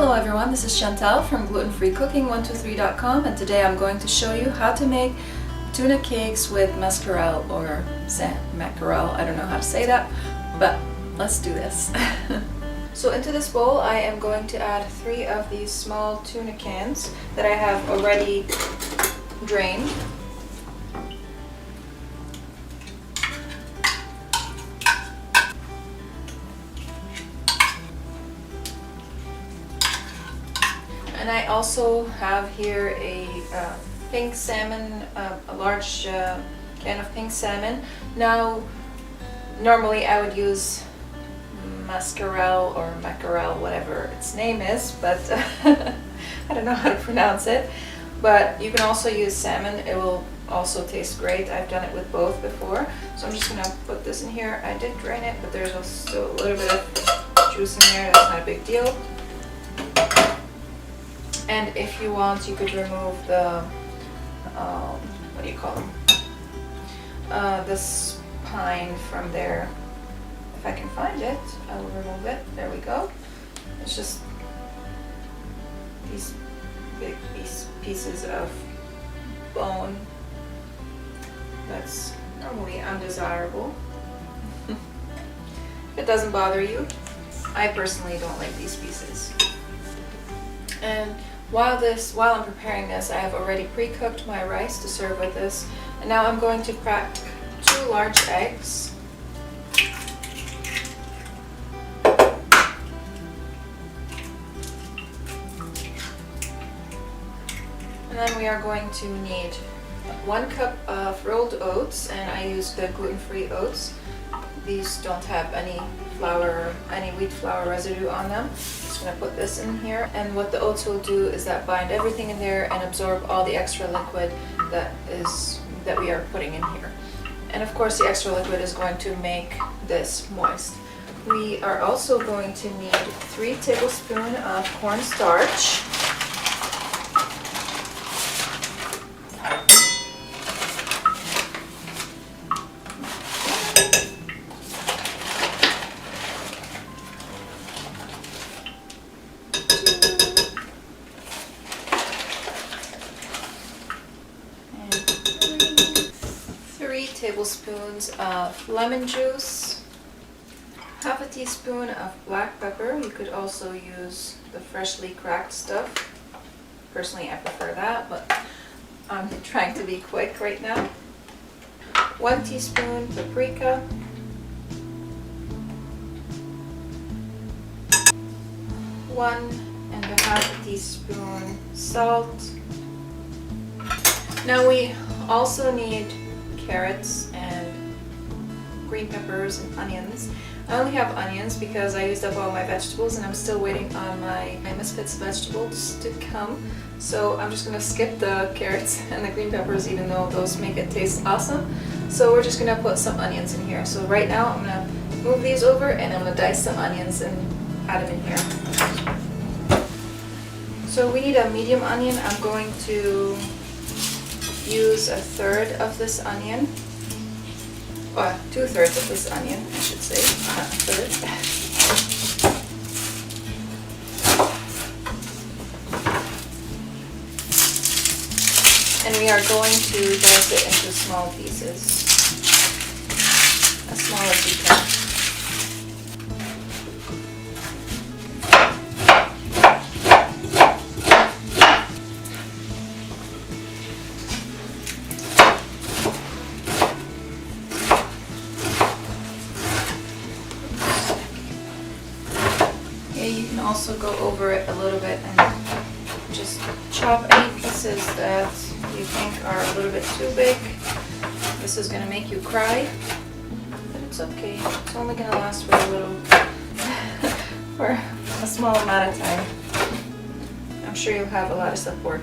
Hello everyone, this is Chantal from Gluten Free Cooking 123.com, and today I'm going to show you how to make tuna cakes with mackerel or mackerel. I don't know how to say that, but let's do this. So into this bowl I am going to add 3 of these small tuna cans that I have already drained. And I also have here a pink salmon, a large can of pink salmon. Now, normally I would use Mackerel or Mackerel, whatever its name is, but I don't know how to pronounce it. But you can also use salmon, it will also taste great. I've done it with both before. So I'm just going to put this in here. I did drain it, but there's also a little bit of juice in there, that's not a big deal. And if you want, you could remove the, what do you call them? The spine from there. If I can find it, I will remove it. There we go. It's just these big pieces of bone that's normally undesirable. It doesn't bother you. I personally don't like these pieces. And while I'm preparing this, I have already pre-cooked my rice to serve with this. And now I'm going to crack 2 large eggs. And then we are going to need 1 cup of rolled oats, and I use the gluten-free oats. These don't have any wheat flour residue on them. Just gonna put this in here, and what the oats will do is that bind everything in there and absorb all the extra liquid that we are putting in here. And of course the extra liquid is going to make this moist. We are also going to need 3 tablespoons of cornstarch. Tablespoons of lemon juice, half a teaspoon of black pepper. You could also use the freshly cracked stuff. Personally, I prefer that, but I'm trying to be quick right now. 1 teaspoon paprika, 1.5 teaspoon salt. Now we also need carrots and green peppers and onions. I only have onions because I used up all my vegetables and I'm still waiting on my Misfits vegetables to come. So I'm just going to skip the carrots and the green peppers, even though those make it taste awesome. So we're just going to put some onions in here. So right now I'm going to move these over and I'm going to dice some onions and add them in here. So we need a medium onion. I'm going to use 1/3 of this onion, or 2/3 of this onion, I should say, not 1/3. And we are going to dice it into small pieces, as small as you can. You can also go over it a little bit and just chop any pieces that you think are a little bit too big. This is going to make you cry, but it's okay. It's only going to last for for a small amount of time. I'm sure you'll have a lot of support.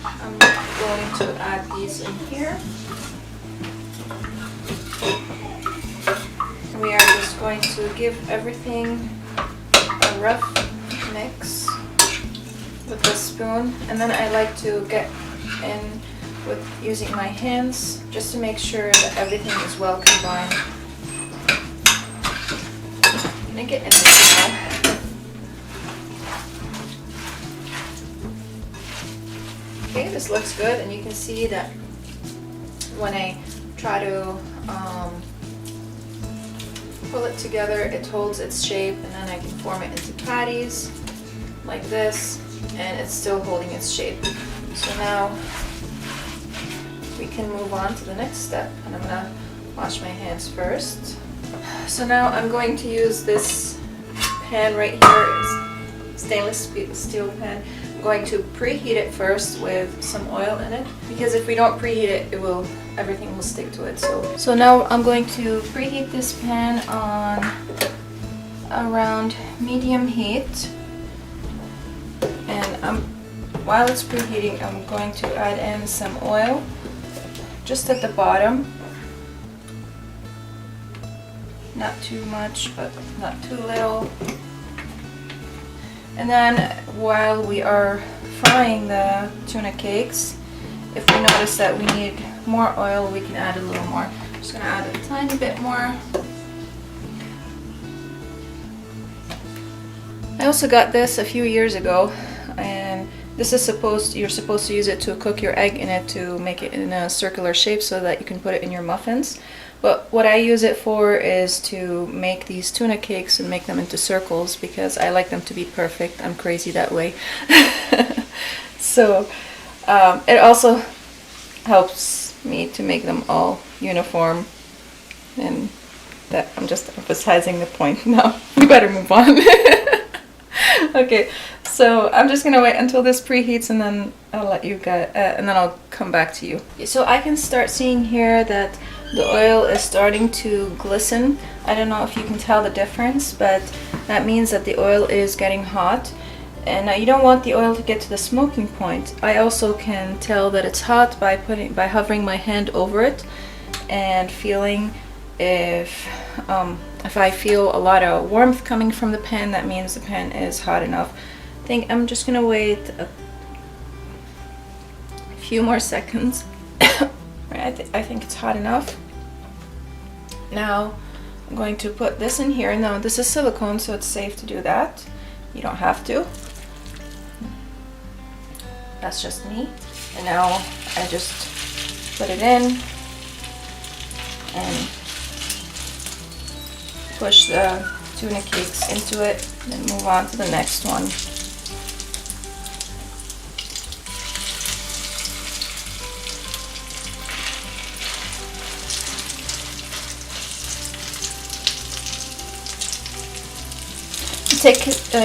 I'm going to add these in here. We are just going to give everything a rough mix with the spoon, and then I like to get in with using my hands just to make sure that everything is well combined. can't get in there now. Okay, this looks good, and you can see that when I try to pull it together, it holds its shape, and then I can form it into patties like this, and it's still holding its shape. So now we can move on to the next step, and I'm gonna wash my hands first. So now I'm going to use this pan right here, it's stainless steel pan. I'm going to preheat it first with some oil in it, because if we don't preheat it, everything will stick to it. So now I'm going to preheat this pan on around medium heat, and while it's preheating, I'm going to add in some oil just at the bottom. Not too much, but not too little. And then while we are frying the tuna cakes, if we notice that we need more oil, we can add a little more. I'm just gonna add a tiny bit more. I also got this a few years ago, and this is you're supposed to use it to cook your egg in it to make it in a circular shape so that you can put it in your muffins. But what I use it for is to make these tuna cakes and make them into circles, because I like them to be perfect. I'm crazy that way. So it also helps me to make them all uniform, and that I'm just emphasizing the point now. We better move on. Okay, so I'm just gonna wait until this preheats, and then I'll let you get, and then I'll come back to you. So I can start seeing here that the oil is starting to glisten. I don't know if you can tell the difference, but that means that the oil is getting hot. And you don't want the oil to get to the smoking point. I also can tell that it's hot by hovering my hand over it and feeling if I feel a lot of warmth coming from the pan, that means the pan is hot enough. I think I'm just gonna wait a few more seconds. I think it's hot enough. Now I'm going to put this in here. Now this is silicone, so it's safe to do that. You don't have to. That's just me. And now I just put it in and push the tuna cakes into it, and then move on to the next one.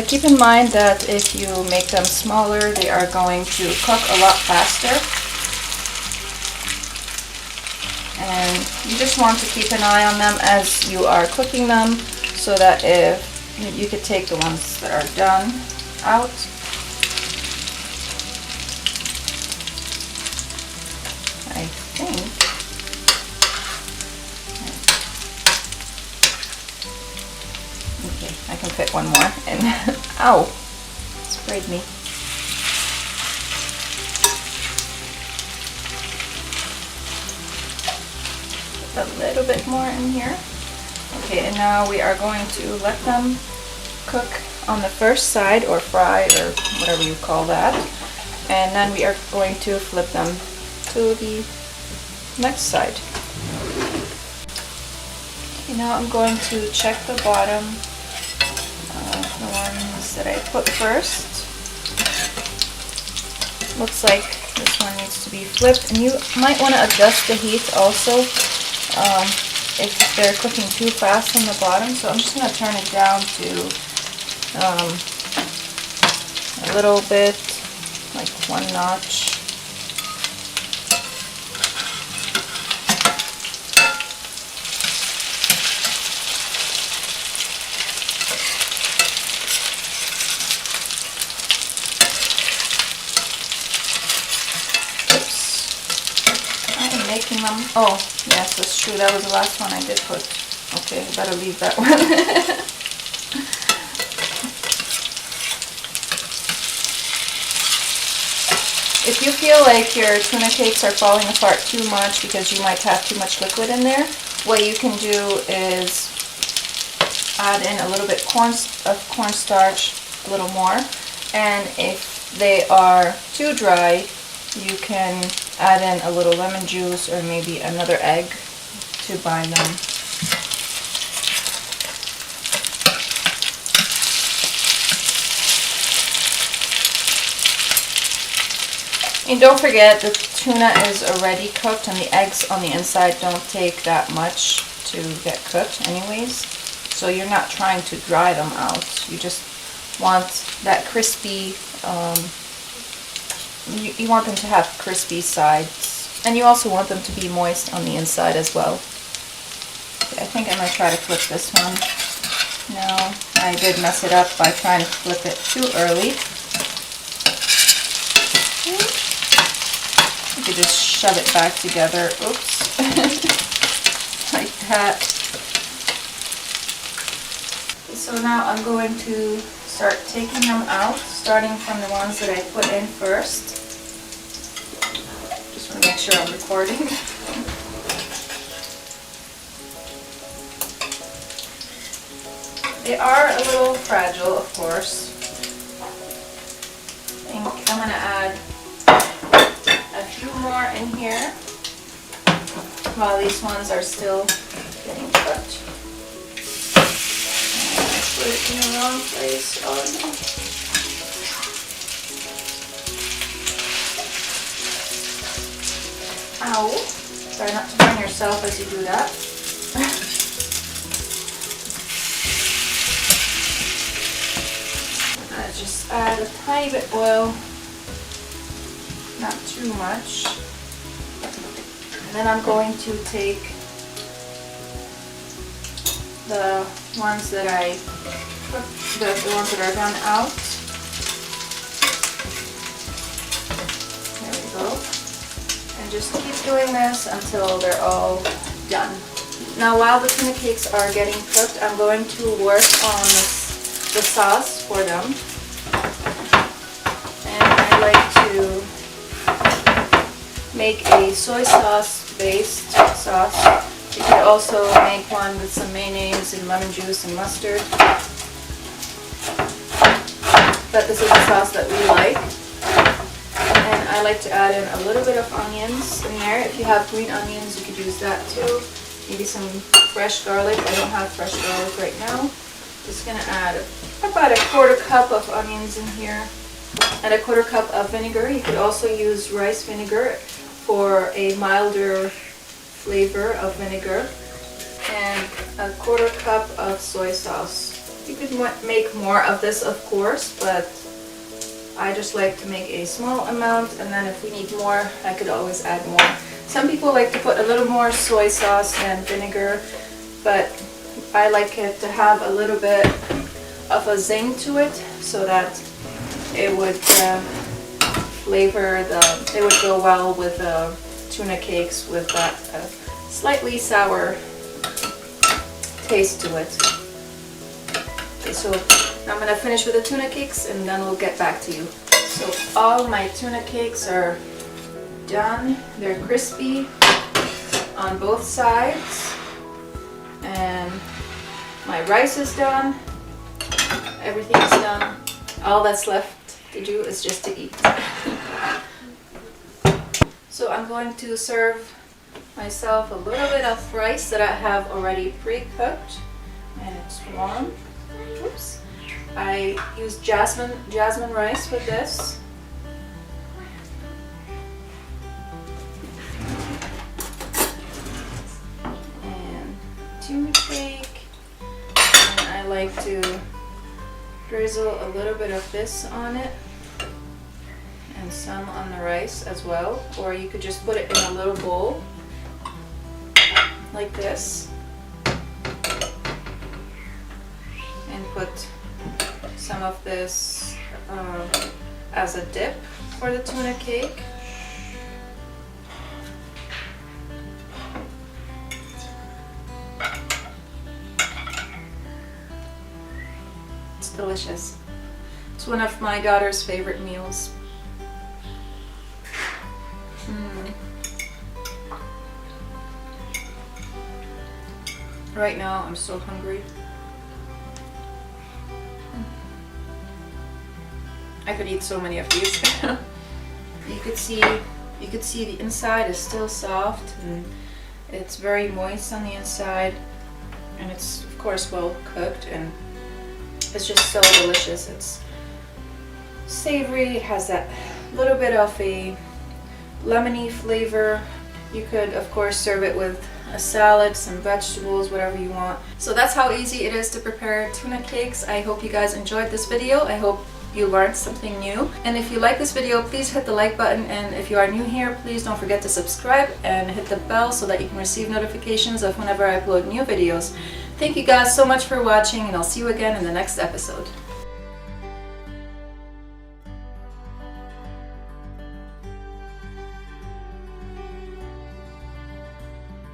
Keep in mind that if you make them smaller, they are going to cook a lot faster. And you just want to keep an eye on them as you are cooking them, so that if you could take the ones that are done out. I think. Okay, I can fit one more in. Ow! Sprayed me. Put a little bit more in here. Okay, and now we are going to let them cook on the first side, or fry, or whatever you call that. And then we are going to flip them to the next side. Okay, now I'm going to check the bottom. The ones that I put first. Looks like this one needs to be flipped, and you might want to adjust the heat also if they're cooking too fast on the bottom. So I'm just going to turn it down to a little bit, like 1 notch. Making them. Oh, yes, that's true. That was the last one I did put. Okay, I better leave that one. If you feel like your tuna cakes are falling apart too much because you might have too much liquid in there, what you can do is add in a little bit of cornstarch, a little more. And if they are too dry, you can add in a little lemon juice or maybe another egg to bind them. And don't forget the tuna is already cooked and the eggs on the inside don't take that much to get cooked anyways. So you're not trying to dry them out. You just want that crispy, you want them to have crispy sides. And you also want them to be moist on the inside as well. Okay, I think I'm going to try to flip this one. No, I did mess it up by trying to flip it too early. You could just shove it back together. Oops. Like that. So now I'm going to start taking them out, starting from the ones that I put in first. Just want to make sure I'm recording. They are a little fragile, of course. I think I'm going to add a few more in here while these ones are still getting cooked. Put it in the wrong place. Oh no. Ow. Try not to burn yourself as you do that. Just add a tiny bit oil, not too much. And then I'm going to take the ones that I cooked, the ones that are done out. There we go. And just keep doing this until they're all done. Now while the tuna cakes are getting cooked, I'm going to work on the sauce for them. And I like to make a soy sauce based sauce. You could also make one with some mayonnaise and lemon juice and mustard. But this is the sauce that we like. And I like to add in a little bit of onions in there. If you have green onions, you could use that too. Maybe some fresh garlic. I don't have fresh garlic right now. Just going to add about a 1/4 cup of onions in here and a 1/4 cup of vinegar. You could also use rice vinegar for a milder flavor of vinegar, and a 1/4 cup of soy sauce. You could make more of this, of course, but I just like to make a small amount, and then if we need more, I could always add more. Some people like to put a little more soy sauce and vinegar, but I like it to have a little bit of a zing to it so that it would it would go well with the tuna cakes with that slightly sour taste to it. Okay, so I'm going to finish with the tuna cakes and then we'll get back to you. So all my tuna cakes are done. They're crispy on both sides. And my rice is done. Everything is done. All that's left to do is just to eat. So I'm going to serve myself a little bit of rice that I have already pre-cooked, and it's warm. Oops. I use jasmine rice with this. And tuna cake. And I like to drizzle a little bit of this on it and some on the rice as well, or you could just put it in a little bowl like this and put some of this as a dip for the tuna cake. It's delicious. It's one of my daughter's favorite meals. Right now I'm so hungry. I could eat so many of these. You could see the inside is still soft and it's very moist on the inside, and it's of course well cooked, and it's just so delicious. It's savory, it has that little bit of a lemony flavor. You could of course serve it with a salad, some vegetables, whatever you want. So that's how easy it is to prepare tuna cakes. I hope you guys enjoyed this video. I hope you learned something new. And if you like this video, please hit the like button. And if you are new here, please don't forget to subscribe and hit the bell so that you can receive notifications of whenever I upload new videos. Thank you guys so much for watching, and I'll see you again in the next episode.